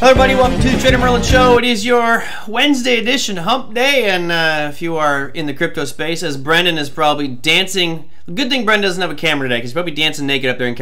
Hello everybody, welcome to the TraderMerlin Show. It is your Wednesday edition, hump day, and if you are in the crypto space, as Brendan is probably dancing, good thing Brendan doesn't have a camera today, because he's probably dancing naked up there in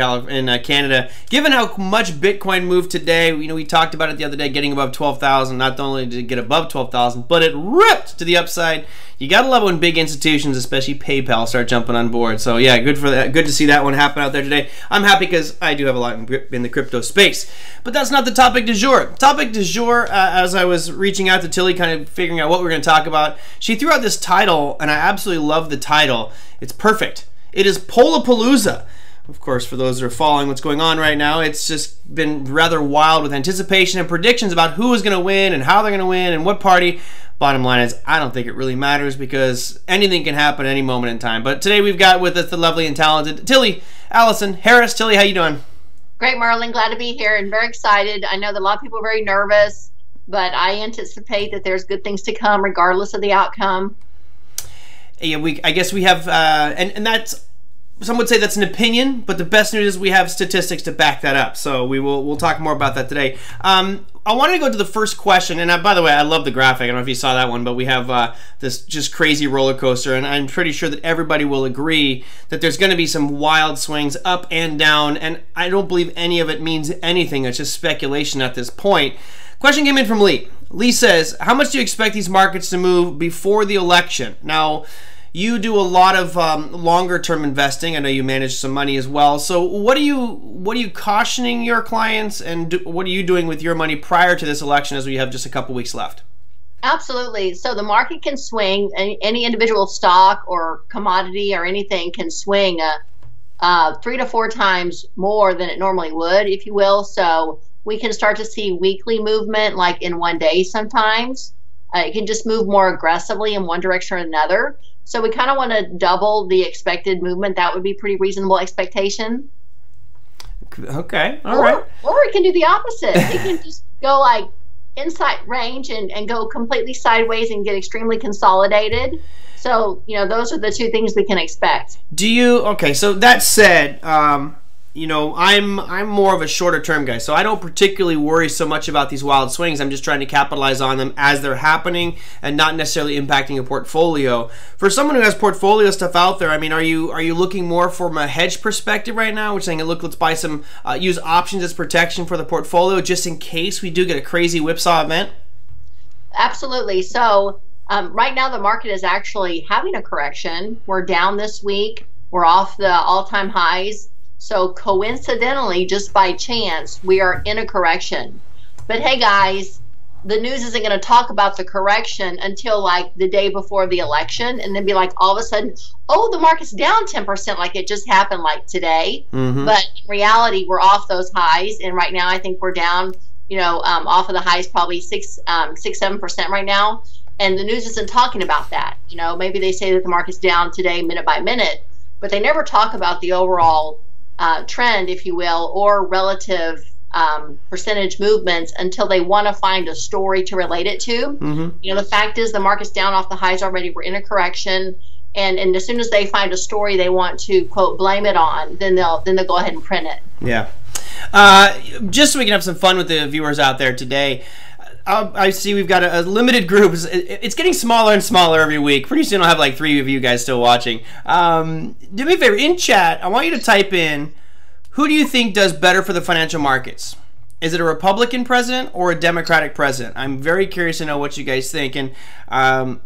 Canada. Given how much Bitcoin moved today, we talked about it the other day, getting above 12,000. Not only did it get above 12,000, but it ripped to the upside. You gotta love it when big institutions, especially PayPal, start jumping on board. So yeah, good for that. Good to see that one happen out there today. I'm happy because I do have a lot in the crypto space. But that's not the topic du jour. Topic du jour, as I was reaching out to Tillie, kind of figuring out what we're going to talk about, she threw out this title, and I absolutely love the title. It's perfect. It is Polapalooza. Of course, for those that are following what's going on right now, it's just been rather wild with anticipation and predictions about who is going to win and how they're going to win and what party. Bottom line is, I don't think it really matters because anything can happen at any moment in time. But today we've got with us the lovely and talented Tillie Allison-Harris. Tillie, how you doing? Great, Merlin. Glad to be here and very excited. I know that a lot of people are very nervous, but I anticipate that there's good things to come regardless of the outcome. Yeah, I guess we have, and that's, some would say that's an opinion, but the best news is we have statistics to back that up. So we'll talk more about that today. I wanted to go to the first question, and by the way, I love the graphic. I don't know if you saw that one, but we have this just crazy roller coaster, and I'm pretty sure that everybody will agree that there's going to be some wild swings up and down, and I don't believe any of it means anything. It's just speculation at this point. Question came in from Lee. Lee says, how much do you expect these markets to move before the election? Now, you do a lot of longer-term investing. I know you manage some money as well. So what are you cautioning your clients, and what are you doing with your money prior to this election as we have just a couple weeks left? Absolutely. So the market can swing. Any individual stock or commodity or anything can swing 3 to 4 times more than it normally would, if you will. So we can start to see weekly movement, like in one day sometimes. It can just move more aggressively in one direction or another. So we kind of want to double the expected movement. That would be pretty reasonable expectation. Okay, all right. Or it can do the opposite. It can just go like inside range and go completely sideways and get extremely consolidated. So, those are the two things we can expect. Okay, so that said, I'm more of a shorter term guy, so I don't particularly worry so much about these wild swings. I'm just trying to capitalize on them as they're happening and not necessarily impacting a portfolio. For someone who has portfolio stuff out there, I mean, are you looking more from a hedge perspective right now? We're saying, look, let's buy some, use options as protection for the portfolio just in case we do get a crazy whipsaw event? Absolutely. So right now the market is actually having a correction. We're down this week. We're off the all-time highs. So coincidentally, just by chance, we are in a correction. But hey guys, the news isn't going to talk about the correction until like the day before the election, and then be like all of a sudden, oh, the market's down 10% like it just happened like today. But in reality, we're off those highs, and right now I think we're down, off of the highs probably 7% right now. And the news isn't talking about that. Maybe they say that the market's down today minute by minute, but they never talk about the overall trend, if you will, or relative percentage movements until they want to find a story to relate it to. The fact is the market's down off the highs already. We're in a correction, and as soon as they find a story they want to quote blame it on, then they'll go ahead and print it. Yeah. Just so we can have some fun with the viewers out there today. I see we've got a limited group. It's getting smaller and smaller every week. Pretty soon I'll have like 3 of you guys still watching. Do me a favor, in chat, I want you to type in, who do you think does better for the financial markets? Is it a Republican president or a Democratic president? I'm very curious to know what you guys think. And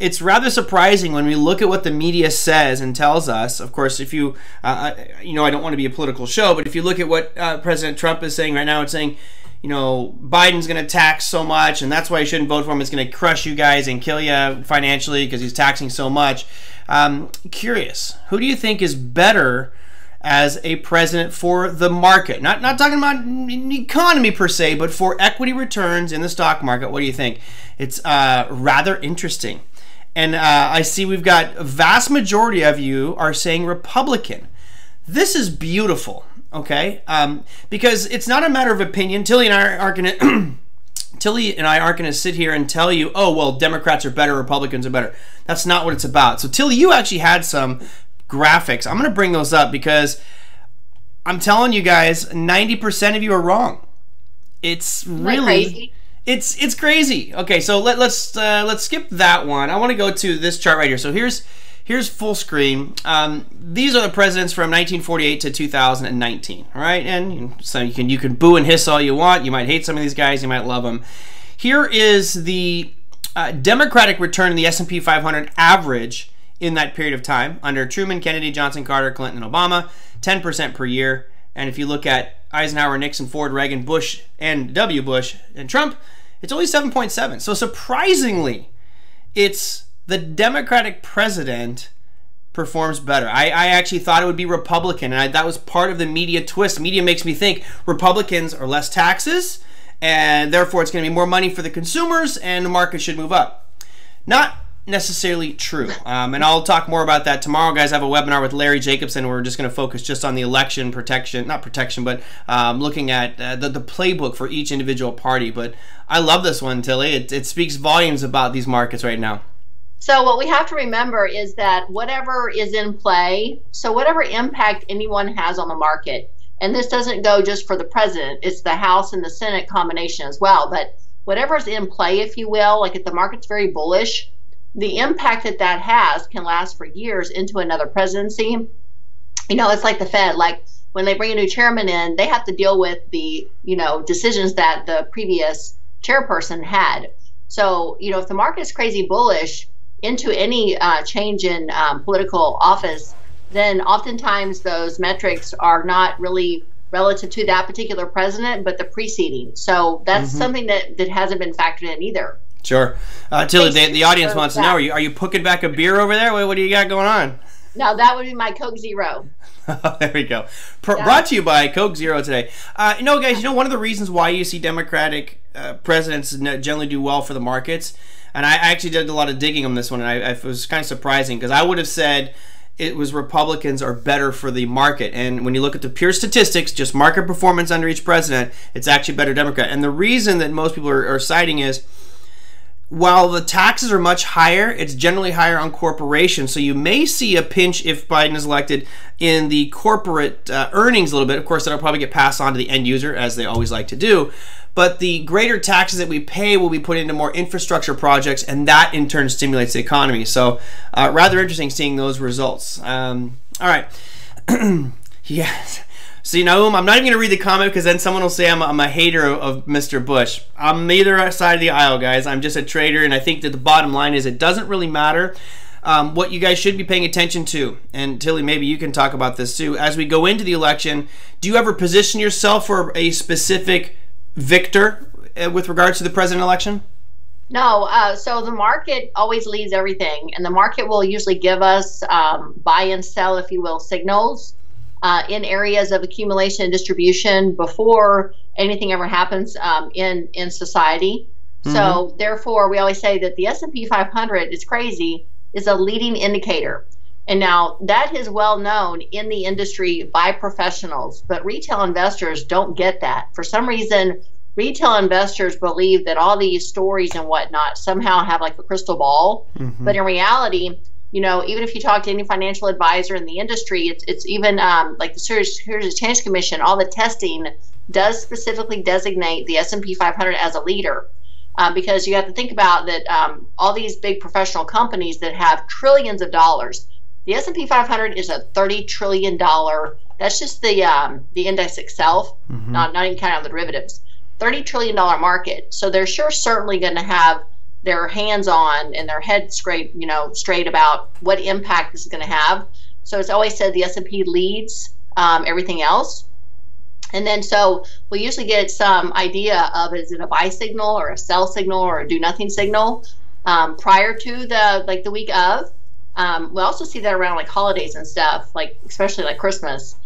it's rather surprising when we look at what the media says and tells us. Of course, if you, I don't want to be a political show, but if you look at what President Trump is saying right now, it's saying, Biden's going to tax so much, and that's why you shouldn't vote for him. It's going to crush you guys and kill you financially because he's taxing so much. Curious, who do you think is better as a president for the market? Not talking about the economy per se, but for equity returns in the stock market. What do you think? It's rather interesting. And I see we've got a vast majority of you are saying Republican. This is beautiful. Okay, because it's not a matter of opinion. Tillie and I aren't going to sit here and tell you, oh, well, Democrats are better, Republicans are better. That's not what it's about. So, Tillie, you actually had some graphics. I'm going to bring those up because I'm telling you guys, 90% of you are wrong. It's really, It's crazy. Okay, so let's skip that one. I want to go to this chart right here. So here's full screen. These are the presidents from 1948 to 2019. All right, and so you can boo and hiss all you want. You might hate some of these guys. You might love them. Here is the Democratic return in the S&P 500 average in that period of time under Truman, Kennedy, Johnson, Carter, Clinton, and Obama, 10% per year. And if you look at Eisenhower, Nixon, Ford, Reagan, Bush, and W. Bush, and Trump, it's only 7.7. So surprisingly, it's the Democratic president performs better. I actually thought it would be Republican, and that was part of the media twist. Media makes me think Republicans are less taxes, and therefore it's going to be more money for the consumers, and the market should move up. Not necessarily true, and I'll talk more about that tomorrow, guys. I have a webinar with Larry Jacobson. We're just going to focus just on the election protection, not protection, but looking at the playbook for each individual party. But I love this one, Tillie. It speaks volumes about these markets right now. So what we have to remember is that whatever is in play, so whatever impact anyone has on the market, and this doesn't go just for the president, it's the House and the Senate combination as well, but whatever's in play, if you will, like if the market's very bullish, the impact that that has can last for years into another presidency. You know, it's like the Fed, like when they bring a new chairman in, they have to deal with the, you know, decisions that the previous chairperson had. So, you know, if the market is crazy bullish into any change in political office, then oftentimes those metrics are not really relative to that particular president, but the preceding. So that's something that hasn't been factored in either. Sure. Tillie, the audience wants to know, are you pooking back a beer over there? What do you got going on? No, that would be my Coke Zero. There we go. Brought to you by Coke Zero today. You know, guys, one of the reasons why you see Democratic presidents generally do well for the markets, and I actually did a lot of digging on this one, and it was kind of surprising because I would have said it was Republicans are better for the market. And when you look at the pure statistics, just market performance under each president, it's actually better Democrat. And the reason that most people are citing is, while the taxes are much higher, it's generally higher on corporations. So you may see a pinch if Biden is elected in the corporate earnings a little bit. Of course, that'll probably get passed on to the end user, as they always like to do. But the greater taxes that we pay will be put into more infrastructure projects, and that in turn stimulates the economy. So rather interesting seeing those results. All right. Yes. So, you know, I'm not even going to read the comment because then someone will say I'm a hater of Mr. Bush. I'm neither side of the aisle, guys. I'm just a trader, and I think that the bottom line is it doesn't really matter what you guys should be paying attention to. And, Tillie, maybe you can talk about this too. As we go into the election, do you ever position yourself for a specific victor with regards to the president election? No, so the market always leads everything, and the market will usually give us buy and sell, if you will, signals in areas of accumulation and distribution before anything ever happens in society. So therefore, we always say that the S&P 500 is crazy, is a leading indicator. And now that is well known in the industry by professionals, but retail investors don't get that. For some reason, retail investors believe that all these stories and whatnot somehow have like a crystal ball. But in reality, you know, even if you talk to any financial advisor in the industry, it's even like the Securities Exchange Commission, all the testing does specifically designate the S&P 500 as a leader. Because you have to think about that all these big professional companies that have trillions of dollars, the S&P 500 is a $30 trillion. That's just the index itself, not even counting on the derivatives. $30 trillion market. So they're certainly going to have their hands on and their head straight about what impact this is going to have. So it's always said the S&P leads everything else. And then so we usually get some idea of, is it a buy signal or a sell signal or a do nothing signal prior to the week of. We also see that around like holidays and stuff, like especially like Christmas.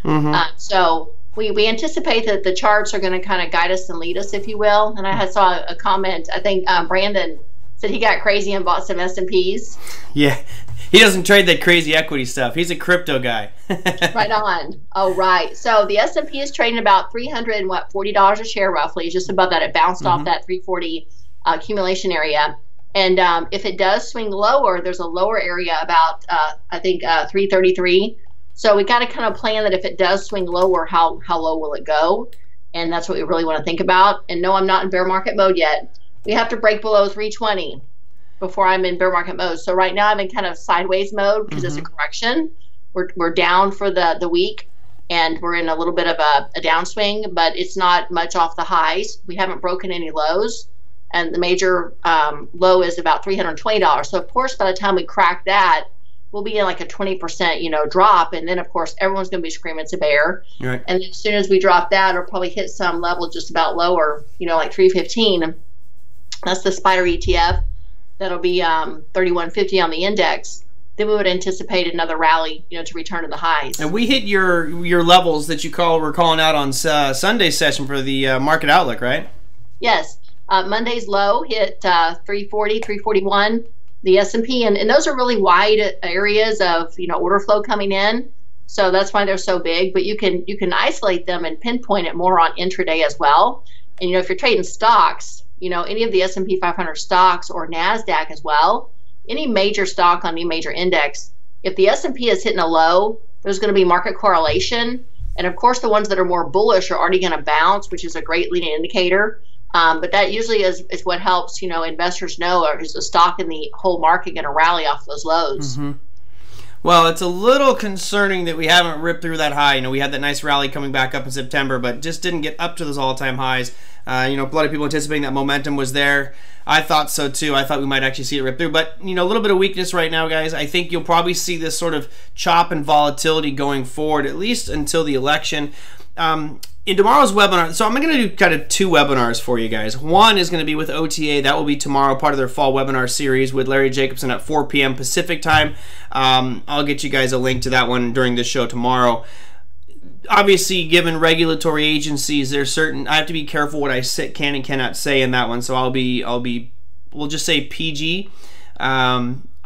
So we anticipate that the charts are going to kind of guide us and lead us, if you will. And I saw a comment, I think Brandon said he got crazy and bought some S&Ps. Yeah, he doesn't trade that crazy equity stuff. He's a crypto guy. Right on. Oh, right. So the S&P is trading about $340 a share roughly, just above that. It bounced off that 340 accumulation area. And if it does swing lower, there's a lower area about, I think, 333. So we got to kind of plan that if it does swing lower, how low will it go? And that's what we really want to think about. And no, I'm not in bear market mode yet. we have to break below 320 before I'm in bear market mode. So right now I'm in kind of sideways mode because it's a correction. We're down for the week, and we're in a little bit of a downswing, but it's not much off the highs. We haven't broken any lows, and the major low is about $320. So of course, by the time we crack that, we'll be in like a 20% drop, and then of course everyone's going to be screaming it's a bear. Right. And as soon as we drop that, it'll probably hit some level just about lower, like 315. That's the spider ETF. That'll be 3150 on the index. Then we would anticipate another rally, to return to the highs. And we hit your levels that we're calling out on Sunday's session for the market outlook, right? Yes. Monday's low hit 340, 341, the S&P, and those are really wide areas of order flow coming in. So that's why they're so big. But you can isolate them and pinpoint it more on intraday as well. And if you're trading stocks, any of the S&P 500 stocks or Nasdaq as well, any major stock on any major index, if the S&P is hitting a low, there's going to be market correlation. And of course, the ones that are more bullish are already going to bounce, which is a great leading indicator. But that usually is what helps, investors know, or is the stock in the whole market going to rally off those lows? Mm-hmm. Well, it's a little concerning that we haven't ripped through that high. We had that nice rally coming back up in September, but just didn't get up to those all-time highs. A lot of people anticipating that momentum was there. I thought so too. I thought we might actually see it rip through. But, a little bit of weakness right now, guys. I think you'll probably see this sort of chop and volatility going forward, at least until the election. In tomorrow's webinar, so I'm going to do kind of two webinars for you guys. One is going to be with OTA. That will be tomorrow, part of their fall webinar series with Larry Jacobson at 4 p.m. Pacific time. I'll get you guys a link to that one during the show tomorrow. Obviously, given regulatory agencies, there's certain, I have to be careful what I can and cannot say in that one. So we'll just say PG.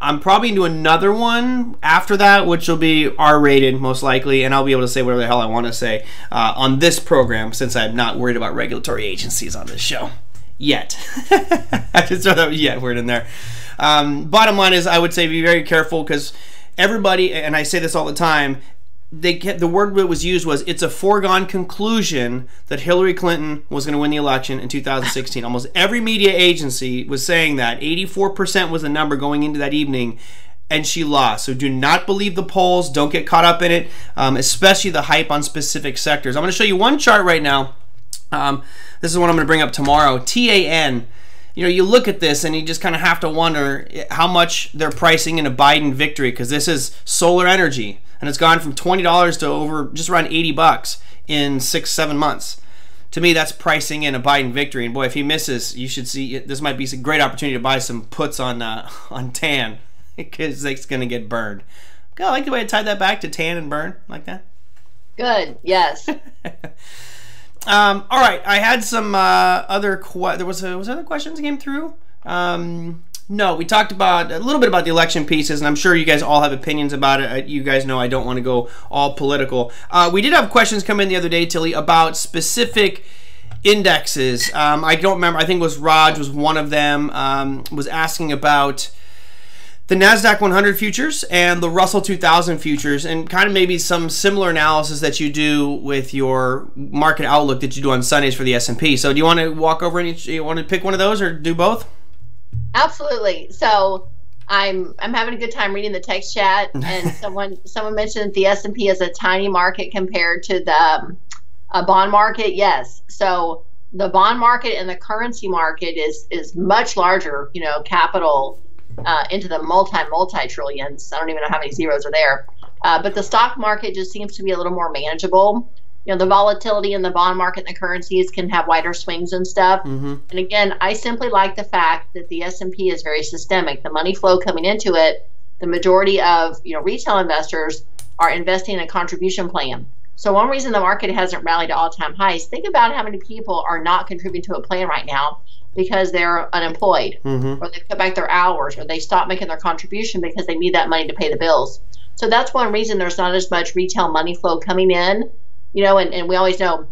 I'm probably going to do another one after that, which will be R-rated most likely, and I'll be able to say whatever the hell I want to say on this program, since I'm not worried about regulatory agencies on this show yet. I just throw that yet word in there. Bottom line is, I would say be very careful, because everybody, and I say this all the time, the word that was used was, it's a foregone conclusion that Hillary Clinton was going to win the election in 2016. Almost every media agency was saying that. 84% was the number going into that evening, and she lost. So do not believe the polls. Don't get caught up in it, especially the hype on specific sectors. I'm going to show you one chart right now. This is one I'm going to bring up tomorrow. TAN. You look at this and you just kind of have to wonder how much they're pricing in a Biden victory, because this is solar energy. And it's gone from $20 to over just around $80 in 6-7 months. To me, that's pricing in a Biden victory. And boy, if he misses, you should see this might be a great opportunity to buy some puts on TAN, because it's going to get burned. God, I like the way I tied that back to TAN and burn like that. Good. Yes. All right. I had some other was other questions that came through. No, we talked about a little bit about the election pieces, and I'm sure you guys all have opinions about it. You guys know I don't want to go all political. We did have questions come in the other day, Tillie, about specific indexes. I don't remember. I think it was Raj was one of them, was asking about the Nasdaq 100 futures and the Russell 2000 futures, and kind of maybe some similar analysis that you do with your market outlook that you do on Sundays for the S&P. So do you want to walk over and you want to pick one of those, or do both? Absolutely. So I'm having a good time reading the text chat, and someone mentioned that the S&P is a tiny market compared to the bond market. Yes. So the bond market and the currency market is much larger, capital into the multi trillions. I don't even know how many zeros are there. But the stock market just seems to be a little more manageable. The volatility in the bond market and the currencies can have wider swings and stuff. Mm-hmm. And again, I simply like the fact that the S&P is very systemic. The money flow coming into it, the majority of retail investors are investing in a contribution plan. So one reason the market hasn't rallied to all-time highs, think about how many people are not contributing to a plan right now because they're unemployed, mm-hmm. or they cut back their hours, or they stop making their contribution because they need that money to pay the bills. So that's one reason there's not as much retail money flow coming in. And we always know,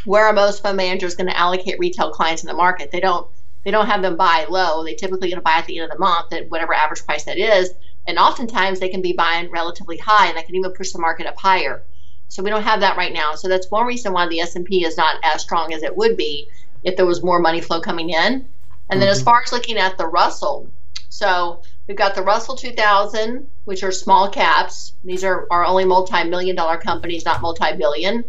where are most fund managers going to allocate retail clients in the market? They don't have them buy low. They typically going to buy at the end of the month at whatever average price that is. And oftentimes they can be buying relatively high, and they can even push the market up higher. So we don't have that right now. So that's one reason why the S&P is not as strong as it would be if there was more money flow coming in. And then as far as looking at the Russell, so we've got the Russell 2000, which are small caps. These are only multi-million-dollar companies, not multi-billion.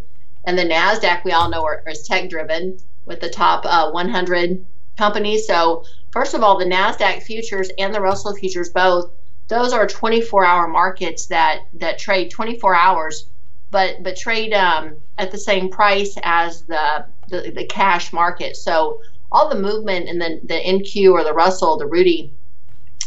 And the Nasdaq, we all know, is tech-driven with the top 100 companies. So first of all, the Nasdaq futures and the Russell futures both, those are 24-hour markets that trade 24 hours, but trade at the same price as the cash market. So all the movement in the NQ or the Russell, the Rudy,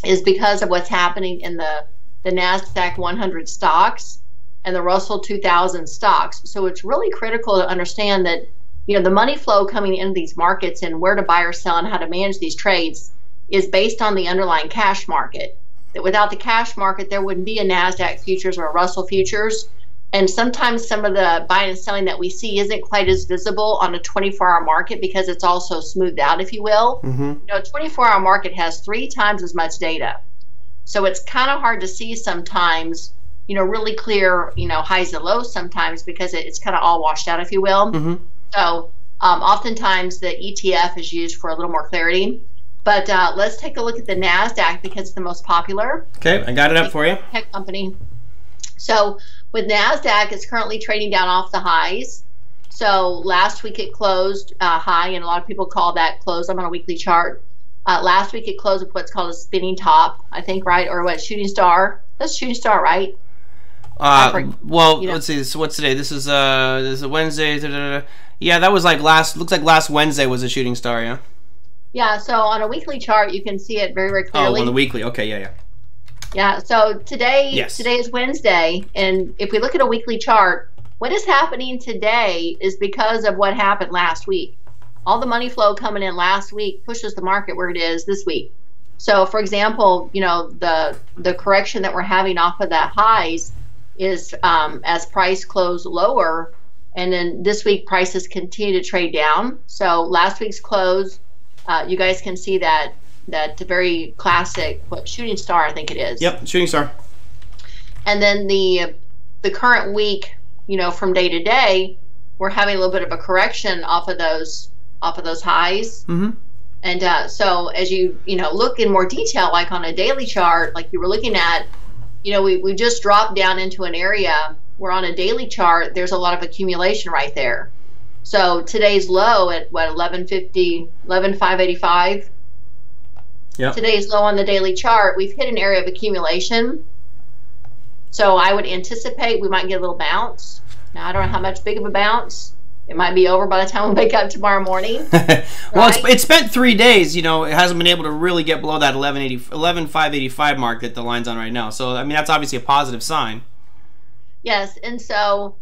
is because of what's happening in the Nasdaq 100 stocks and the Russell 2000 stocks. So it's really critical to understand that, you know, the money flow coming into these markets and where to buy or sell and how to manage these trades is based on the underlying cash market. That without the cash market, there wouldn't be a Nasdaq futures or a Russell futures. And sometimes some of the buying and selling that we see isn't quite as visible on a 24-hour market because it's also smoothed out, if you will. You know, a 24-hour market has 3 times as much data. So it's kind of hard to see sometimes, you know, really clear, you know, highs and lows sometimes because it's kind of all washed out, if you will. So oftentimes the ETF is used for a little more clarity. But let's take a look at the Nasdaq because it's the most popular. Okay, I got it up for you. Tech company. So with Nasdaq, it's currently trading down off the highs. So last week it closed high, and a lot of people call that close. I'm on a weekly chart. Last week it closed with what's called a spinning top, I think, right? Or what, shooting star? That's shooting star, right? Well, you know. Let's see. So what's today? This is a Wednesday. Yeah, that was like looks like last Wednesday was a shooting star, yeah? Yeah, so on a weekly chart, you can see it very, very clearly. Oh, on the weekly. Okay, yeah. Yeah, so today is Wednesday, and if we look at a weekly chart, what is happening today is because of what happened last week. All the money flow coming in last week pushes the market where it is this week. So, for example, you know, the correction that we're having off of that highs is as price closed lower, and then this week prices continue to trade down. So last week's close, you guys can see that very classic shooting star, I think it is. Yep, shooting star. And then the current week, you know, from day to day, we're having a little bit of a correction off of those highs. And so as you know, look in more detail, like on a daily chart, like you were looking at, you know, we just dropped down into an area where on a daily chart there's a lot of accumulation right there. So today's low at what, 11,585. Yep. Today's low on the daily chart, we've hit an area of accumulation. So I would anticipate we might get a little bounce. Now I don't know how much big of a bounce. It might be over by the time we wake up tomorrow morning. Well, it's spent 3 days. You know, it hasn't been able to really get below that 11,585 mark that the line's on right now. So I mean, that's obviously a positive sign. Yes, and so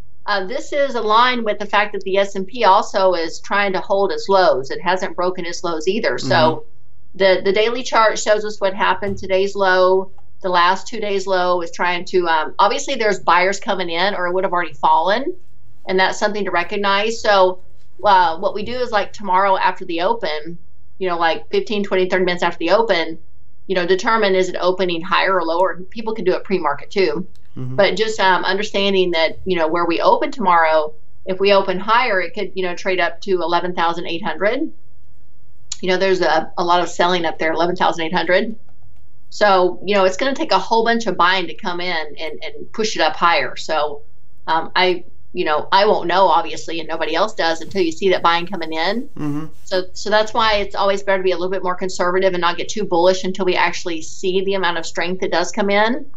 this is aligned with the fact that the S&P also is trying to hold its lows. It hasn't broken its lows either. So the daily chart shows us what happened. Today's low, the last 2 days low is trying to, obviously there's buyers coming in or it would have already fallen, and that's something to recognize. So what we do is like tomorrow after the open, you know, like 15, 20, 30 minutes after the open, you know, determine is it opening higher or lower. People can do it pre-market too. But just understanding that, you know, where we open tomorrow, if we open higher, it could, you know, trade up to 11,800. You know, there's a lot of selling up there, 11,800. So, you know, it's going to take a whole bunch of buying to come in and push it up higher. So I won't know, obviously, and nobody else does until you see that buying coming in. So that's why it's always better to be a little bit more conservative and not get too bullish until we actually see the amount of strength that does come in.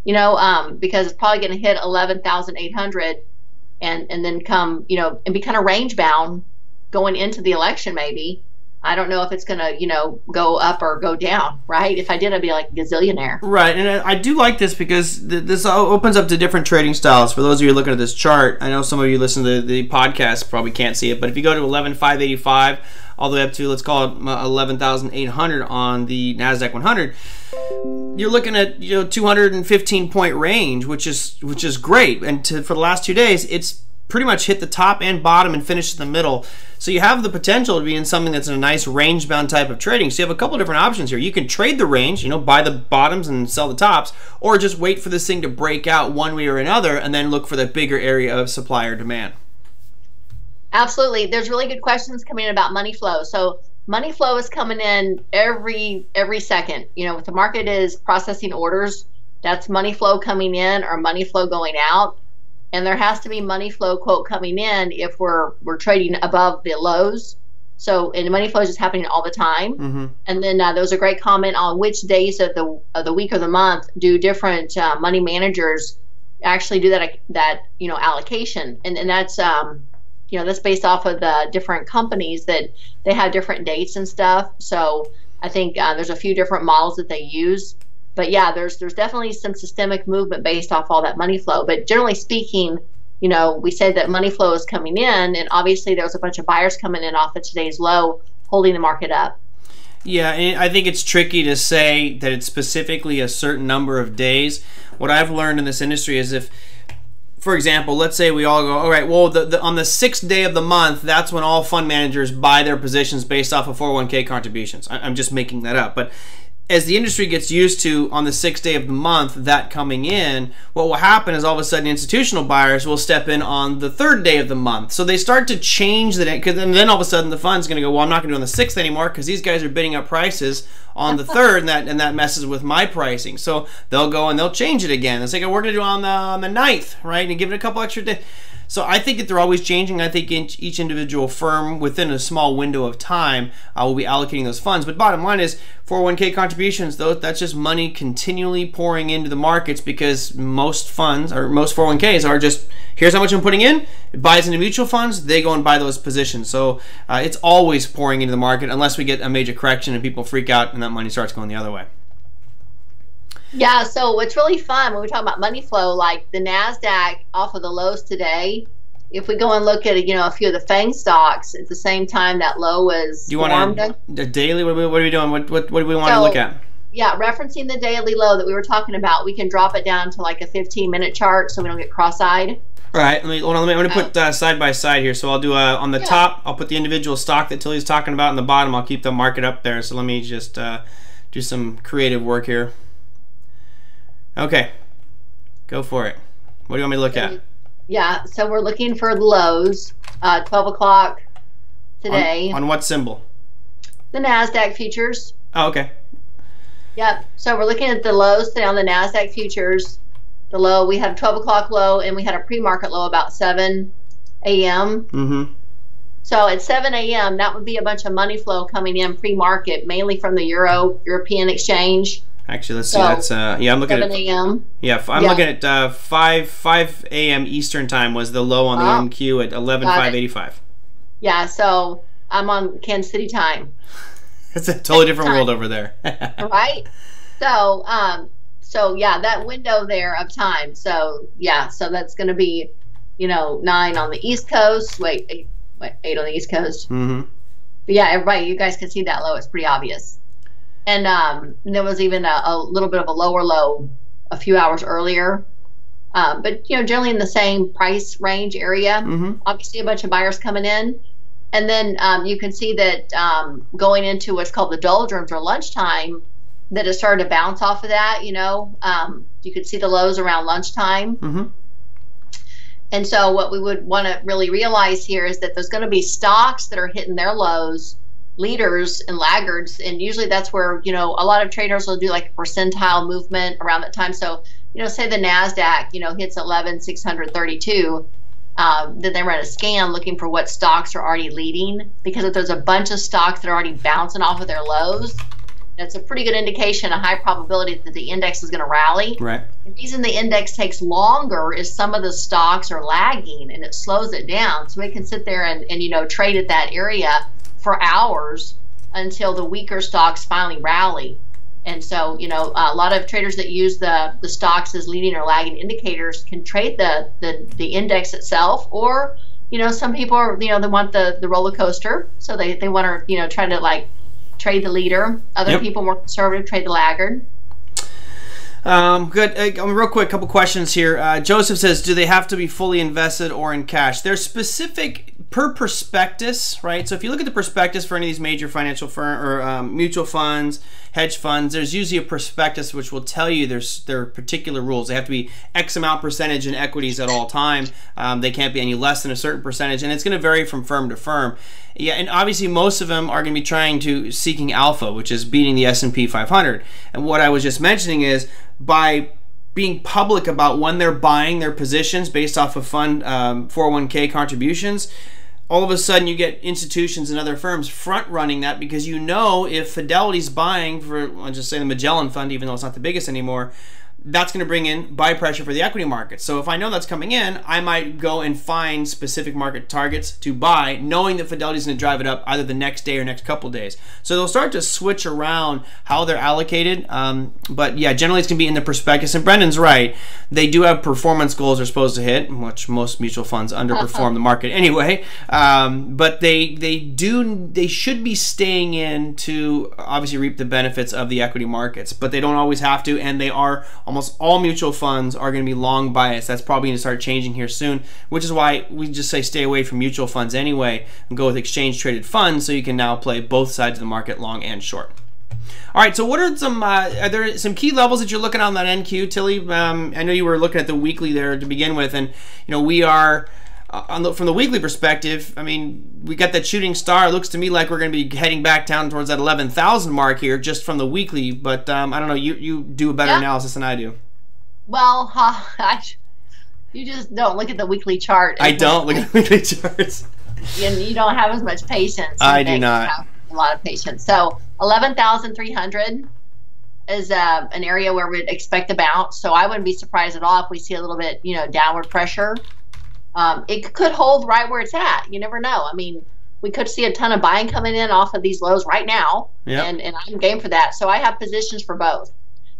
You know, because it's probably going to hit 11,800 and then come, you know, and be kind of range bound going into the election maybe. I don't know if it's going to, you know, go up or go down, right? If I did, I'd be like a gazillionaire. Right, and I do like this because this opens up to different trading styles. For those of you looking at this chart, I know some of you listen to the podcast probably can't see it, but if you go to 11,585 all the way up to, let's call it 11,800 on the Nasdaq 100, you're looking at, you know, 215 point range, which is great. And for the last 2 days, it's pretty much hit the top and bottom and finished in the middle. So you have the potential to be in something that's in a nice range-bound type of trading. So you have a couple different options here. You can trade the range, you know, buy the bottoms and sell the tops, or just wait for this thing to break out one way or another and then look for the bigger area of supply or demand. Absolutely. There's really good questions coming in about money flow. So money flow is coming in every second. You know, if the market is processing orders, that's money flow coming in or money flow going out. And there has to be money flow quote coming in if we're trading above the lows. So, and money flow is just happening all the time. And then there was a great comment on which days of the week or the month do different money managers actually do that allocation, and that's that's based off of the different companies that they have different dates and stuff. So I think there's a few different models that they use. But yeah, there's definitely some systemic movement based off all that money flow. But generally speaking, we say that money flow is coming in, and obviously there was a bunch of buyers coming in off of today's low, holding the market up. Yeah, and I think it's tricky to say that it's specifically a certain number of days. What I've learned in this industry is if, for example, let's say we all go, all right, well, on the 6th day of the month, that's when all fund managers buy their positions based off of 401k contributions. I'm just making that up. But as the industry gets used to on the 6th day of the month that coming in, what will happen is all of a sudden institutional buyers will step in on the 3rd day of the month. So they start to change the day, because then all of a sudden the fund's going to go, well, I'm not going to do it on the 6th anymore because these guys are bidding up prices on the 3rd, and that messes with my pricing. So they'll go and they'll change it again. They'll say, we're going to do it on the 9th, right, and give it a couple extra days. So I think that they're always changing. I think each individual firm within a small window of time will be allocating those funds. But bottom line is 401k contributions, that's just money continually pouring into the markets, because most funds or most 401ks are just, here's how much I'm putting in. It buys into mutual funds. They go and buy those positions. So it's always pouring into the market unless we get a major correction and people freak out and that money starts going the other way. Yeah, so what's really fun when we talk about money flow, like the Nasdaq off of the lows today, if we go and look at a few of the FANG stocks at the same time that low was formed. The daily? What are we doing? What do we want to look at? Yeah, referencing the daily low that we were talking about, we can drop it down to like a 15-minute chart so we don't get cross-eyed. All right, I'm going to put side by side here. So I'll do on the top, I'll put the individual stock that Tillie's talking about, and the bottom I'll keep the market up there. So let me just do some creative work here. Okay, go for it. What do you want me to look at? Yeah, so we're looking for the lows, 12 o'clock today. On what symbol? The Nasdaq futures. Oh, okay. Yep, so we're looking at the lows today on the Nasdaq futures. The low, we had a 12 o'clock low, and we had a pre-market low about 7 a.m. So at 7 a.m., that would be a bunch of money flow coming in pre-market, mainly from the European exchange. Actually, let's see. That's I'm looking at 7 a.m. Yeah, I'm looking at 5 a.m. Eastern time was the low on the MQ at 11,585. Yeah, so I'm on Kansas City time. It's a totally different world over there. Right? So yeah, that window there of time. So yeah, so that's going to be 9 on the East Coast. Wait, 8 on the East Coast. But yeah, everybody, you guys can see that low. It's pretty obvious. And there was even a little bit of a lower low a few hours earlier. But, generally in the same price range area. Obviously, a bunch of buyers coming in. And then you can see that going into what's called the doldrums or lunchtime, that it started to bounce off of that, you could see the lows around lunchtime. And so what we would want to really realize here is that there's going to be stocks that are hitting their lows, leaders and laggards, and usually that's where a lot of traders will do like a percentile movement around that time. So say the Nasdaq hits 11,632, then they run a scan looking for what stocks are already leading, because if there's a bunch of stocks that are already bouncing off of their lows, that's a pretty good indication, a high probability that the index is going to rally. Right. The reason the index takes longer is some of the stocks are lagging and it slows it down, so it can sit there and trade at that area for hours until the weaker stocks finally rally. And so, a lot of traders that use the stocks as leading or lagging indicators can trade the index itself, or, some people are, they want the roller coaster. So they want to, try to like trade the leader. Other people more conservative trade the laggard. Good. Real quick, couple questions here. Joseph says, do they have to be fully invested or in cash? They're specific per prospectus, right? So if you look at the prospectus for any of these major financial firm or mutual funds, hedge funds, there's usually a prospectus which will tell you there are particular rules. They have to be X amount percentage in equities at all time. They can't be any less than a certain percentage, and it's going to vary from firm to firm. Yeah, and obviously most of them are going to be seeking alpha, which is beating the S&P 500. And what I was just mentioning is by being public about when they're buying their positions based off of fund 401k contributions, all of a sudden you get institutions and other firms front running that, because you know if Fidelity's buying for, I'll just say the Magellan Fund, even though it's not the biggest anymore, that's going to bring in buy pressure for the equity market. So if I know that's coming in, I might go and find specific market targets to buy, knowing that Fidelity's going to drive it up either the next day or next couple days. So they'll start to switch around how they're allocated. But yeah, generally it's going to be in the prospectus. And Brendan's right. They do have performance goals they're supposed to hit, which most mutual funds underperform the market anyway. But they should be staying in to obviously reap the benefits of the equity markets. But they don't always have to, and they are almost all mutual funds are going to be long bias. That's probably going to start changing here soon, which is why we just say stay away from mutual funds anyway and go with exchange traded funds, so you can now play both sides of the market, long and short. All right, so what are some are there some key levels that you're looking on that NQ, Tilly? I know you were looking at the weekly there to begin with, and you know we are from the weekly perspective. I mean, we got that shooting star. It looks to me like we're going to be heading back down towards that 11,000 mark here, just from the weekly. But I don't know. You do a better analysis than I do. Well, you just don't look at the weekly chart. I don't look at the weekly charts. You don't have as much patience. I do not. You have a lot of patience. So 11,300 is an area where we'd expect a bounce. So I wouldn't be surprised at all if we see a little bit, downward pressure. It could hold right where it's at. You never know. I mean, we could see a ton of buying coming in off of these lows right now, and I'm game for that. So I have positions for both.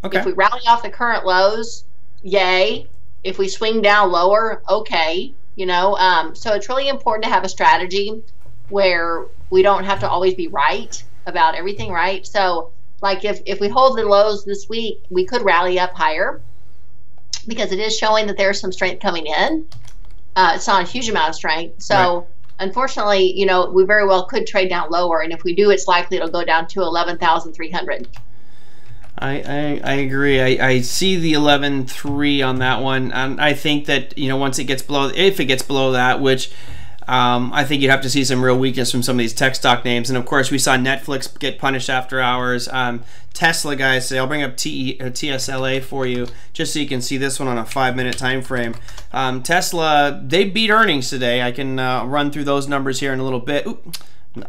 Okay. If we rally off the current lows, yay. If we swing down lower, okay. So it's really important to have a strategy where we don't have to always be right about everything, right? So like if we hold the lows this week, we could rally up higher because it is showing that there's some strength coming in. It's not a huge amount of strength. So unfortunately, we very well could trade down lower. And if we do, it's likely it'll go down to 11,300. I agree. I see the 11.3 on that one. I think that, once it gets below, if it gets below that, which I think you'd have to see some real weakness from some of these tech stock names. And of course, we saw Netflix get punished after hours. Tesla, guys, say I'll bring up TSLA for you just so you can see this one on a 5-minute time frame. Tesla, they beat earnings today. I can run through those numbers here in a little bit. Oop,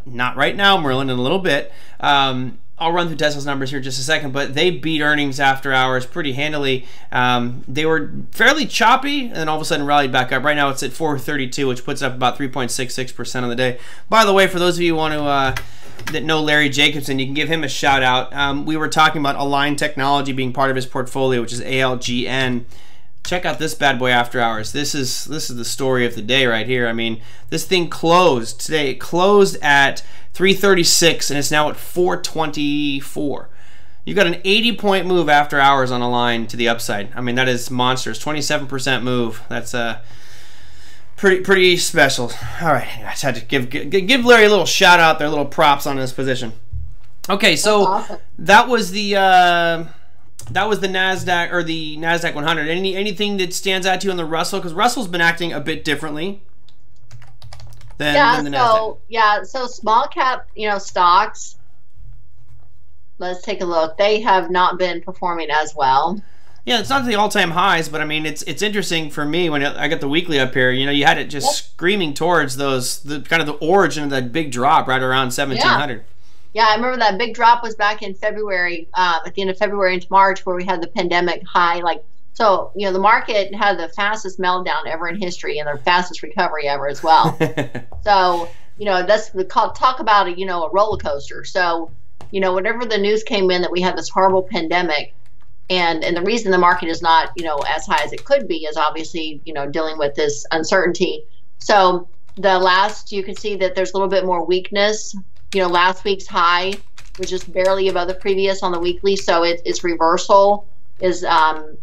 not right now, Merlin, in a little bit. I'll run through Tesla's numbers here in just a second, but they beat earnings after hours pretty handily. They were fairly choppy, and then all of a sudden rallied back up. Right now it's at 432, which puts up about 3.66% on the day. By the way, for those of you who want to that know Larry Jacobson, you can give him a shout out. We were talking about Align Technology being part of his portfolio, which is ALGN. Check out this bad boy after hours. This is the story of the day right here. I mean, this thing closed today. It closed at 336 and it's now at 424. You've got an 80-point move after hours on Align to the upside. I mean, that is monstrous. 27% move. That's pretty special. All right, I just had to give Larry a little shout out there, a little props on his position. Okay, so awesome. That was the Nasdaq, or the Nasdaq 100. Anything that stands out to you on the Russell? Because Russell's been acting a bit differently than the Nasdaq. So small cap, stocks. Let's take a look. They have not been performing as well. Yeah, it's not the all-time highs, but I mean, it's interesting for me when I got the weekly up here. You had it just screaming towards the kind of the origin of that big drop right around 1,700. Yeah, I remember that big drop was back in February, at the end of February into March, where we had the pandemic high. So the market had the fastest meltdown ever in history and the fastest recovery ever as well. So that's talk about a roller coaster. So whenever the news came in that we had this horrible pandemic. And the reason the market is not, as high as it could be is obviously, dealing with this uncertainty. So you can see that there's a little bit more weakness. Last week's high was just barely above the previous on the weekly. So it's reversal. is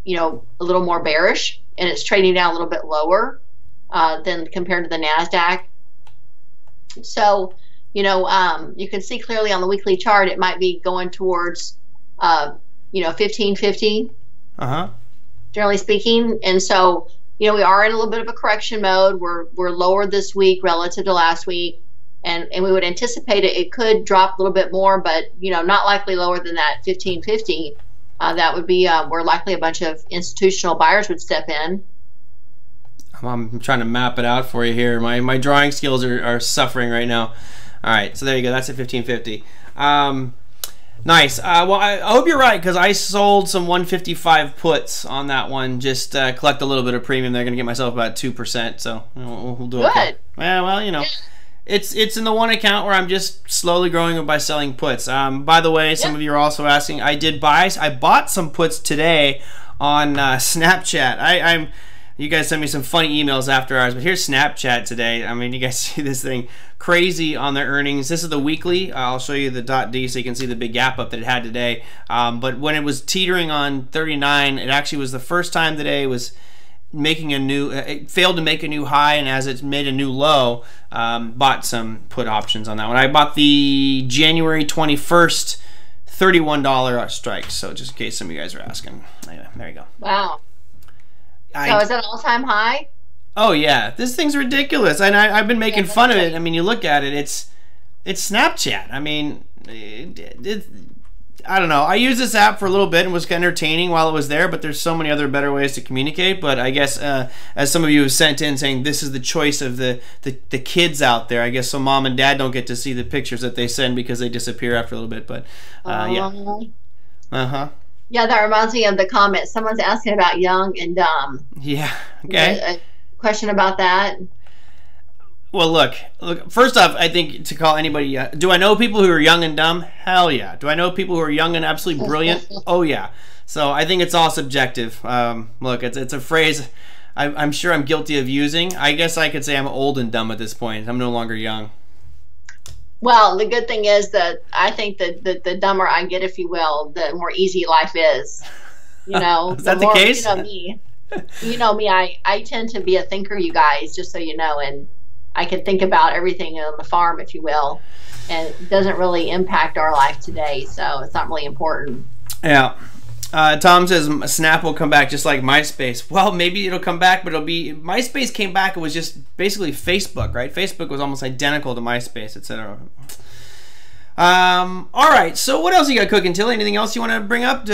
you know, a little more bearish, and it's trading down a little bit lower than compared to the Nasdaq. So, you know, you can see clearly on the weekly chart it might be going towards you know, 1550. Generally speaking, and so, you know, we are in a little bit of a correction mode. We're lower this week relative to last week, and we would anticipate it could drop a little bit more, but, you know, not likely lower than that 1550. That would be where likely a bunch of institutional buyers would step in. I'm trying to map it out for you here. My drawing skills are suffering right now. All right, so there you go. That's at 1550. Nice. Well, I hope you're right, because I sold some 155 puts on that one. Just collect a little bit of premium. They're going to get myself about 2%, so we'll do okay. Well, you know, it's in the one account where I'm just slowly growing it by selling puts. By the way, some of you are also asking. I bought some puts today on Snapchat. You guys sent me some funny emails after hours, but here's Snapchat today. I mean, you guys see this thing crazy on their earnings. This is the weekly. I'll show you the .D so you can see the big gap up that it had today. But when it was teetering on 39, it actually was the first time today it was making a new, it failed to make a new high, and as it's made a new low, bought some put options on that one. I bought the January 21st $31 strike, so just in case some of you guys are asking. Anyway, there you go. Wow. So is that an all-time high? Oh yeah, this thing's ridiculous, and I've been making fun of it. I mean, you look at it, it's Snapchat. I mean, I don't know. I used this app for a little bit and was entertaining while it was there, but there's so many other better ways to communicate. But I guess as some of you have sent in saying this is the choice of the kids out there, I guess so mom and dad don't get to see the pictures that they send because they disappear after a little bit. But yeah. Yeah, that reminds me of the comment. Someone's asking about young and dumb. Yeah. Okay. A question about that. Well, look. First off, I think to call anybody, do I know people who are young and dumb? Hell yeah. Do I know people who are young and absolutely brilliant? Oh yeah. So I think it's all subjective. Look, it's a phrase I'm sure I'm guilty of using. I guess I could say I'm old and dumb at this point. I'm no longer young. Well, the good thing is that I think that the dumber I get, if you will, the more easy life is. You know, is that the case? You know me. I tend to be a thinker, you guys, just so you know, and I can think about everything on the farm, if you will, and it doesn't really impact our life today, so it's not really important. Yeah. Tom says Snap will come back just like MySpace. Well, maybe it'll come back, but it'll be MySpace came back. It was just basically Facebook, right? Facebook was almost identical to MySpace, etc. All right. So what else you got cooking, Tillie? Anything else you want to bring up?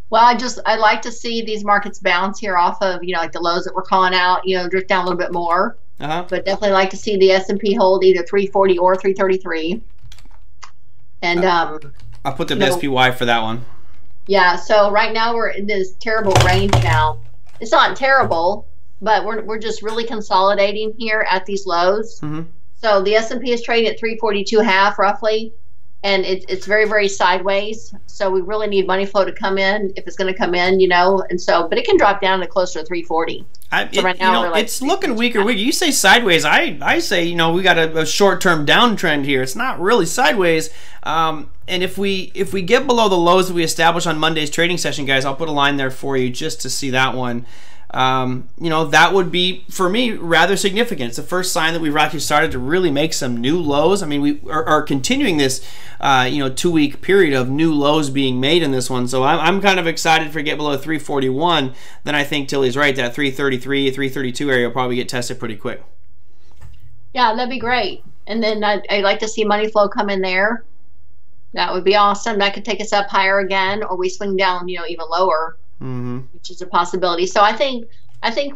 Well, I'd like to see these markets bounce here off of, you know, like the lows that we're calling out, you know, drift down a little bit more. But definitely like to see the S&P hold either 340 or 333. And I'll put the SPY for that one. Yeah, so right now we're in this terrible range now. It's not terrible, but we're just really consolidating here at these lows. So the S&P is trading at 342.5 roughly, and it's very, very sideways. So we really need money flow to come in if it's going to come in, you know. And so, but it can drop down to closer to 340. So right now we're like, it's looking weaker. You say sideways. I say, you know, we got a short-term downtrend here. It's not really sideways. And if we get below the lows that we established on Monday's trading session, guys, I'll put a line there for you just to see that one. You know, that would be, for me, rather significant. It's the first sign that we've actually started to really make some new lows. I mean, we are continuing this, you know, 2-week period of new lows being made in this one. So I'm kind of excited for get below 341. Then I think Tillie's right. That 333, 332 area will probably get tested pretty quick. Yeah, that'd be great. And then I'd like to see money flow come in there. That would be awesome. That could take us up higher again, or we swing down, you know, even lower. Which is a possibility. So I think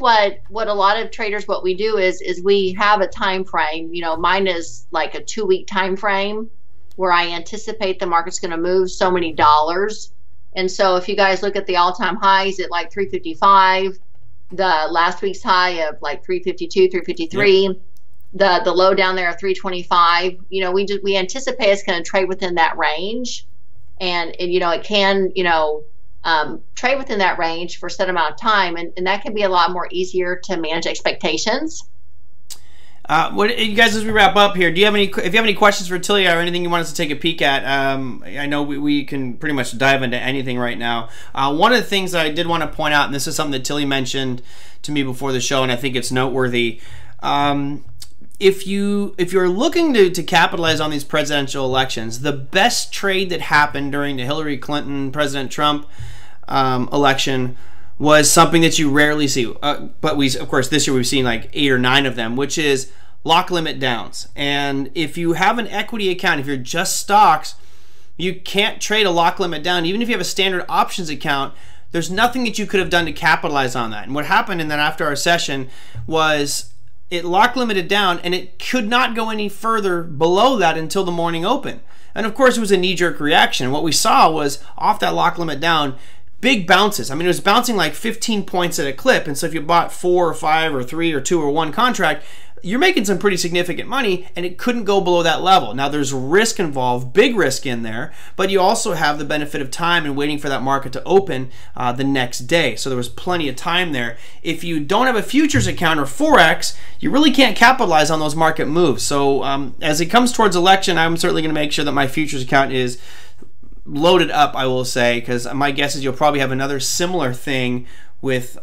what a lot of traders, what we do is we have a time frame. You know, mine is like a 2-week time frame where I anticipate the market's going to move so many dollars. And so if you guys look at the all-time highs at like 355, the last week's high of like 352, 353, the low down there of 325, you know, we anticipate it's going to trade within that range, and you know, it can, you know, trade within that range for a set amount of time, and that can be a lot more easier to manage expectations. What you guys, as we wrap up here, do you have any? If you have any questions for Tillie or anything you want us to take a peek at, I know we can pretty much dive into anything right now. One of the things that I did want to point out, and this is something that Tillie mentioned to me before the show, and I think it's noteworthy. If you're looking to capitalize on these presidential elections, the best trade that happened during the Hillary Clinton, President Trump election was something that you rarely see. But of course, this year we've seen like 8 or 9 of them, which is lock limit downs. And if you have an equity account, if you're just stocks, you can't trade a lock limit down. Even if you have a standard options account, there's nothing that you could have done to capitalize on that. And what happened in that after our session was it lock limited down, and it could not go any further below that until the morning open. And of course, it was a knee-jerk reaction. What we saw was off that lock limit down, big bounces. I mean, it was bouncing like 15 points at a clip. And so if you bought 4 or 5 or 3 or 2 or 1 contract, you're making some pretty significant money, and it couldn't go below that level. Now, there's risk involved, big risk in there, but you also have the benefit of time and waiting for that market to open the next day. So there was plenty of time there. If you don't have a futures account or Forex, you really can't capitalize on those market moves. So as it comes towards election, I'm certainly going to make sure that my futures account is loaded up, I will say, because my guess is you'll probably have another similar thing with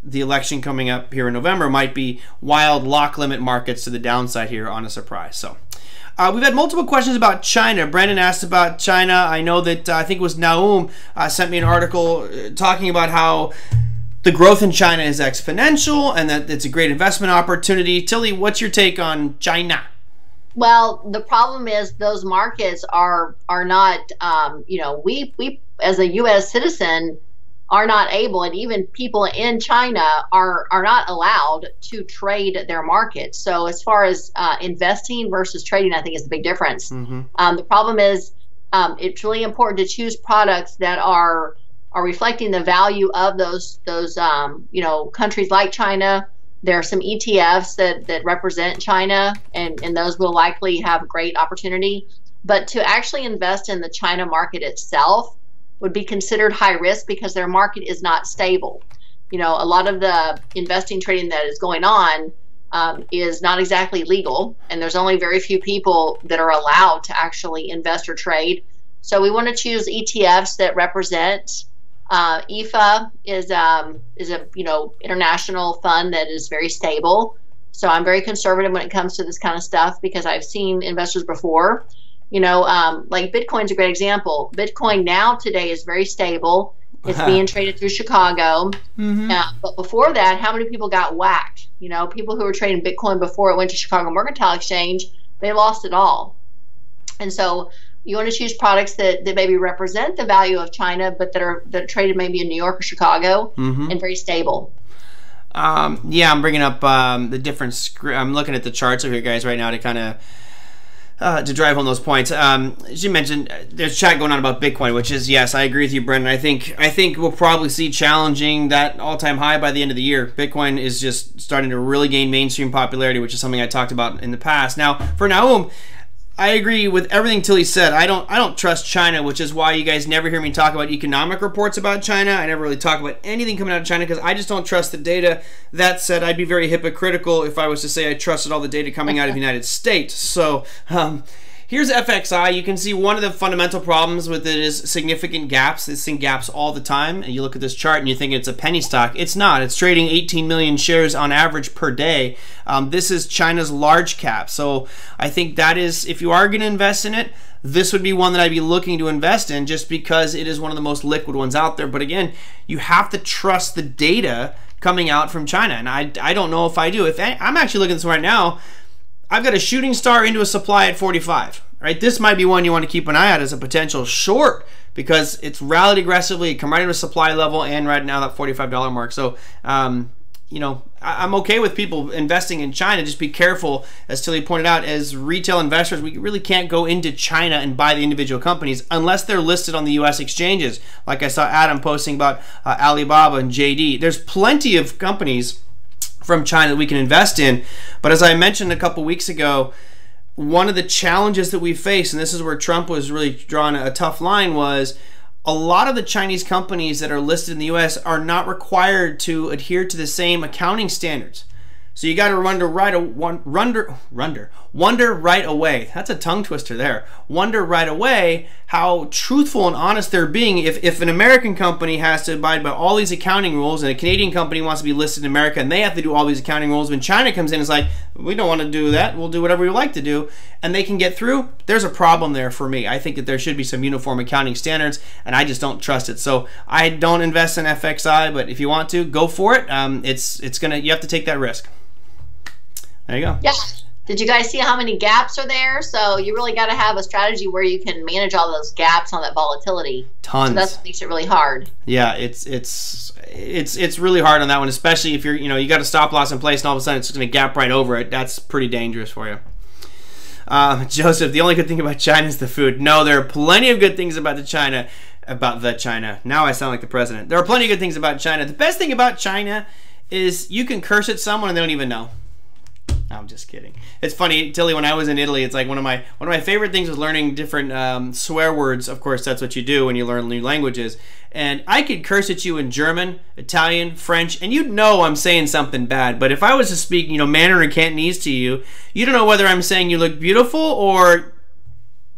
the election coming up here in November. Might be wild lock limit markets to the downside here on a surprise. So we've had multiple questions about China. Brandon asked about China. I know that I think it was Naum sent me an article talking about how the growth in China is exponential and that it's a great investment opportunity. Tillie, what's your take on China? Well, the problem is those markets are not, we as a U.S. citizen are not able, and even people in China are not allowed to trade their markets. So as far as investing versus trading, I think is a big difference. The problem is it's really important to choose products that are reflecting the value of those countries like China. There are some ETFs that represent China, and those will likely have great opportunity. But to actually invest in the China market itself would be considered high risk because their market is not stable. A lot of the investing trading that is going on is not exactly legal, and there's only very few people that are allowed to actually invest or trade. So we want to choose ETFs that represent. IFA is a international fund that is very stable. So I'm very conservative when it comes to this kind of stuff because I've seen investors before. Like Bitcoin's a great example. Bitcoin now today is very stable. It's being traded through Chicago. But before that, how many people got whacked? People who were trading Bitcoin before it went to Chicago Mercantile Exchange, they lost it all. And so you want to choose products that maybe represent the value of China, but that are traded maybe in New York or Chicago and very stable. Yeah, I'm bringing up the different. I'm looking at the charts over here, guys, right now to kind of to drive home those points. As you mentioned, there's chat going on about Bitcoin, which is, yes, I agree with you, Brendan. I think we'll probably see challenging that all-time high by the end of the year. Bitcoin is just starting to really gain mainstream popularity, which is something I talked about in the past. Now, for Naum, I agree with everything Tillie said. I don't trust China, which is why you guys never hear me talk about economic reports about China. I never really talk about anything coming out of China because I just don't trust the data. That said, I'd be very hypocritical if I was to say I trusted all the data coming out of the United States. So here's FXI. You can see one of the fundamental problems with it is significant gaps. This thing gaps all the time. And you look at this chart and you think it's a penny stock. It's not. It's trading 18 million shares on average per day. This is China's large cap. So I think that is, if you are going to invest in it, this would be one that I'd be looking to invest in just because it is one of the most liquid ones out there. But again, you have to trust the data coming out from China. And I don't know if I do. I'm actually looking at this right now. I've got a shooting star into a supply at 45, right? This might be one you want to keep an eye out as a potential short because it's rallied aggressively, come right into a supply level, and right now that $45 mark. So, I'm okay with people investing in China. Just be careful, as Tillie pointed out, as retail investors, we really can't go into China and buy the individual companies unless they're listed on the U.S. exchanges. Like I saw Adam posting about Alibaba and JD. There's plenty of companies from China that we can invest in. But as I mentioned a couple weeks ago, one of the challenges that we face, and this is where Trump was really drawing a tough line, was a lot of the Chinese companies that are listed in the U.S. are not required to adhere to the same accounting standards. So you got to wonder right away. That's a tongue twister there. Wonder right away how truthful and honest they're being. If an American company has to abide by all these accounting rules and a Canadian company wants to be listed in America and they have to do all these accounting rules, when China comes in and is like, we don't want to do that, we'll do whatever we like to do, and they can get through, there's a problem there for me. I think that there should be some uniform accounting standards, and I just don't trust it. So I don't invest in FXI, but if you want to, go for it. You have to take that risk. There you go. Yeah. Did you guys see how many gaps are there? So you really got to have a strategy where you can manage all those gaps on that volatility. Tons. So that's what makes it really hard. Yeah, it's really hard on that one, especially if you got a stop loss in place and all of a sudden it's going to gap right over it. That's pretty dangerous for you. Joseph, the only good thing about China is the food. No, there are plenty of good things about China. Now I sound like the president. There are plenty of good things about China. The best thing about China is you can curse at someone and they don't even know. I'm just kidding. It's funny, Tilly, when I was in Italy, it's like one of my favorite things was learning different swear words. Of course, that's what you do when you learn new languages. And I could curse at you in German, Italian, French, and you'd know I'm saying something bad. But if I was to speak, Mandarin or Cantonese to you, you don't know whether I'm saying you look beautiful or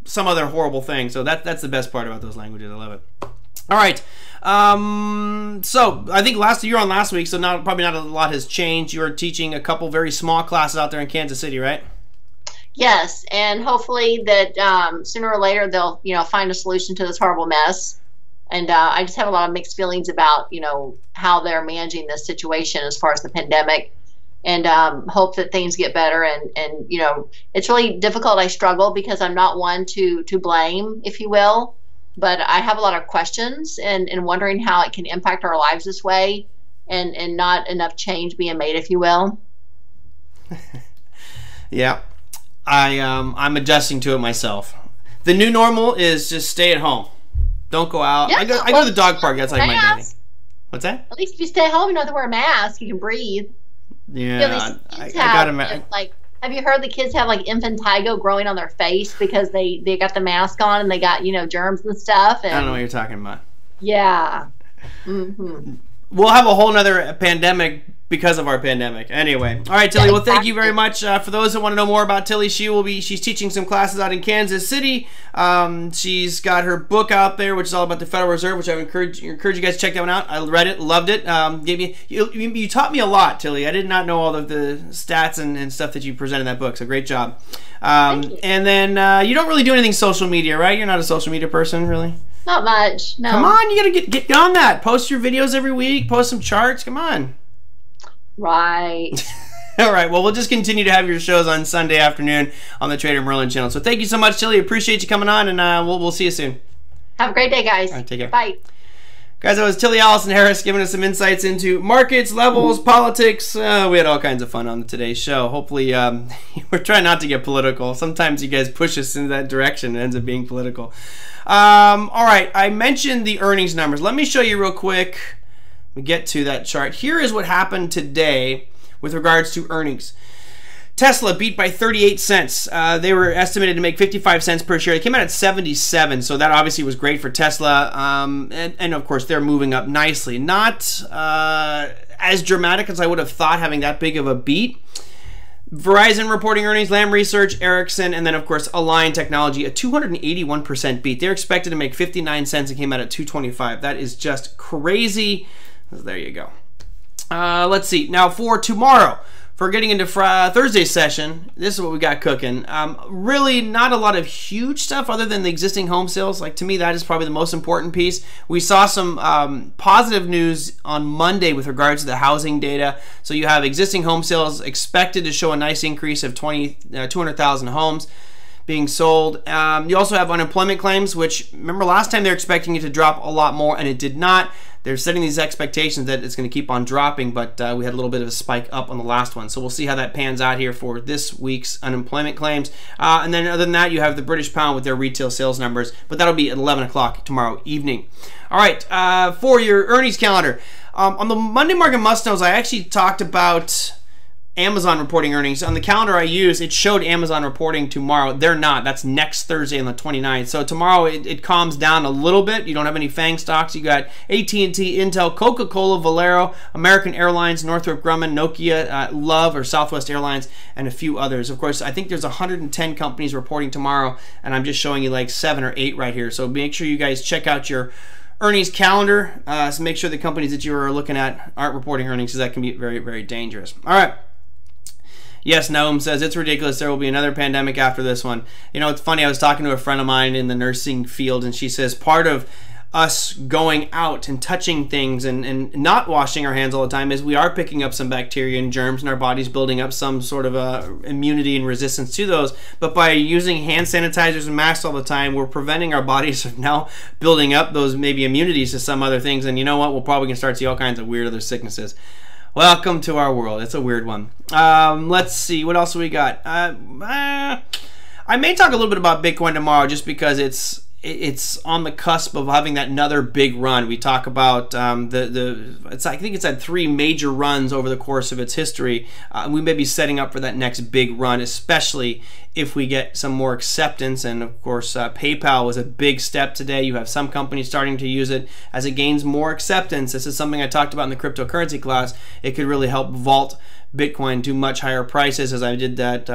some other horrible thing. So that's the best part about those languages. I love it. All right. So I think you were on last week, so probably not a lot has changed. You are teaching a couple very small classes out there in Kansas City, right? Yes, and hopefully that sooner or later they'll find a solution to this horrible mess. And I just have a lot of mixed feelings about how they're managing this situation as far as the pandemic, and hope that things get better. And it's really difficult. I struggle because I'm not one to blame, if you will. But I have a lot of questions and wondering how it can impact our lives this way, and not enough change being made, if you will. Yeah, I'm adjusting to it myself. The new normal is just stay at home. Don't go out. Yeah, I go to the dog park. That's like my dating. What's that? At least if you stay at home, you don't have to wear a mask. You can breathe. Yeah, I got to. Have you heard the kids have like impetigo growing on their face because they got the mask on and they got germs and stuff? And, I don't know what you're talking about. Yeah. Mm-hmm. We'll have a whole nother pandemic because of our pandemic. Anyway, all right, Tilly. Yeah, well, thank you very much. For those that want to know more about Tilly, she's teaching some classes out in Kansas City. She's got her book out there, which is all about the Federal Reserve, which I encourage you guys to check that one out. I read it, loved it. You taught me a lot, Tilly. I did not know all of the stats and stuff that you presented in that book. So great job. Thank you. And then you don't really do anything social media, right? You're not a social media person, really. Not much. No. Come on, you gotta get on that. Post your videos every week. Post some charts. Come on. Right. All right. Well, we'll just continue to have your shows on Sunday afternoon on the TraderMerlin channel. So thank you so much, Tilly. Appreciate you coming on, and we'll see you soon. Have a great day, guys. All right, take care. Bye. Guys, that was Tillie Allison-Harris giving us some insights into markets, levels, politics. We had all kinds of fun on today's show. Hopefully, we're trying not to get political. Sometimes you guys push us in that direction. It ends up being political. All right. I mentioned the earnings numbers. Let me show you real quick. We get to that chart. Here is what happened today with regards to earnings. Tesla beat by 38 cents. They were estimated to make 55 cents per share. They came out at 77, so that obviously was great for Tesla. And of course, they're moving up nicely. Not as dramatic as I would have thought, having that big of a beat. Verizon reporting earnings, Lam Research, Ericsson, and then of course Align Technology, a 281% beat. They're expected to make 59 cents and came out at 225. That is just crazy. There you go. Let's see. Now for tomorrow, for getting into Thursday's session, this is what we got cooking. Really not a lot of huge stuff other than the existing home sales. Like, to me, that is probably the most important piece. We saw some positive news on Monday with regards to the housing data. So you have existing home sales expected to show a nice increase of 200,000 homes being sold. You also have unemployment claims, which, remember last time they were expecting it to drop a lot more, and it did not. They're setting these expectations that it's going to keep on dropping, but we had a little bit of a spike up on the last one. So we'll see how that pans out here for this week's unemployment claims. And then other than that, you have the British pound with their retail sales numbers, but that'll be at 11 o'clock tomorrow evening. All right, for your earnings calendar. On the Monday Market Must-Knows, I actually talked about Amazon reporting earnings. On the calendar I use, it showed Amazon reporting tomorrow. They're not. That's next Thursday on the 29th. So tomorrow it calms down a little bit. You don't have any FANG stocks. You got AT&T, Intel, Coca-Cola, Valero, American Airlines, Northrop Grumman, Nokia, Love or Southwest Airlines, and a few others. Of course, I think there's 110 companies reporting tomorrow, and I'm just showing you like 7 or 8 right here. So make sure you guys check out your earnings calendar. So make sure the companies that you are looking at aren't reporting earnings, because that can be very, very dangerous. All right. Yes, Noam says, it's ridiculous. There will be another pandemic after this one. You know, it's funny. I was talking to a friend of mine in the nursing field, and she says part of us going out and touching things and not washing our hands all the time is we are picking up some bacteria and germs, and our body's building up some sort of immunity and resistance to those. But by using hand sanitizers and masks all the time, we're preventing our bodies from now building up those maybe immunities to some other things. And you know what? We'll probably gonna start to see all kinds of weird other sicknesses. Welcome to our world. It's a weird one. Let's see. What else we got? I may talk a little bit about Bitcoin tomorrow, just because it's on the cusp of having that another big run. We talk about I think it's had 3 major runs over the course of its history. We may be setting up for that next big run, especially if we get some more acceptance. And of course, PayPal was a big step today. You have some companies starting to use it as it gains more acceptance. This is something I talked about in the cryptocurrency class. It could really help vault Bitcoin to much higher prices, as I did that.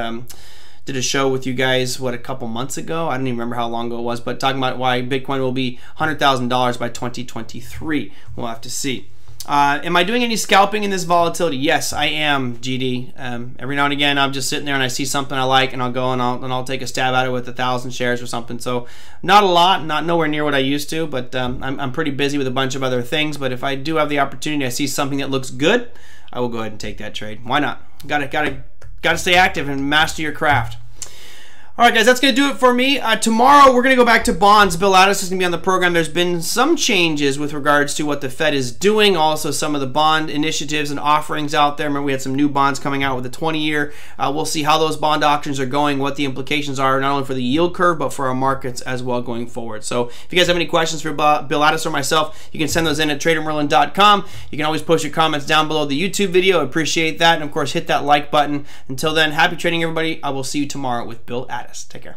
Did a show with you guys, what, a couple months ago? I don't even remember how long ago it was, but talking about why Bitcoin will be $100,000 by 2023. We'll have to see. Am I doing any scalping in this volatility? Yes, I am, GD. Every now and again, I'm just sitting there and I see something I like, and I'll go and I'll take a stab at it with 1,000 shares or something. So not a lot, nowhere near what I used to, but I'm pretty busy with a bunch of other things. But if I do have the opportunity, I see something that looks good, I will go ahead and take that trade. Why not? Gotta stay active and master your craft. All right, guys, that's going to do it for me. Tomorrow, we're going to go back to bonds. Bill Addis is going to be on the program. There's been some changes with regards to what the Fed is doing, also some of the bond initiatives and offerings out there. Remember, we had some new bonds coming out with a 20-year. We'll see how those bond auctions are going, what the implications are, not only for the yield curve, but for our markets as well going forward. So if you guys have any questions for Bill Addis or myself, you can send those in at TraderMerlin.com. You can always post your comments down below the YouTube video. I appreciate that. And, of course, hit that like button. Until then, happy trading, everybody. I will see you tomorrow with Bill Addis. Take care.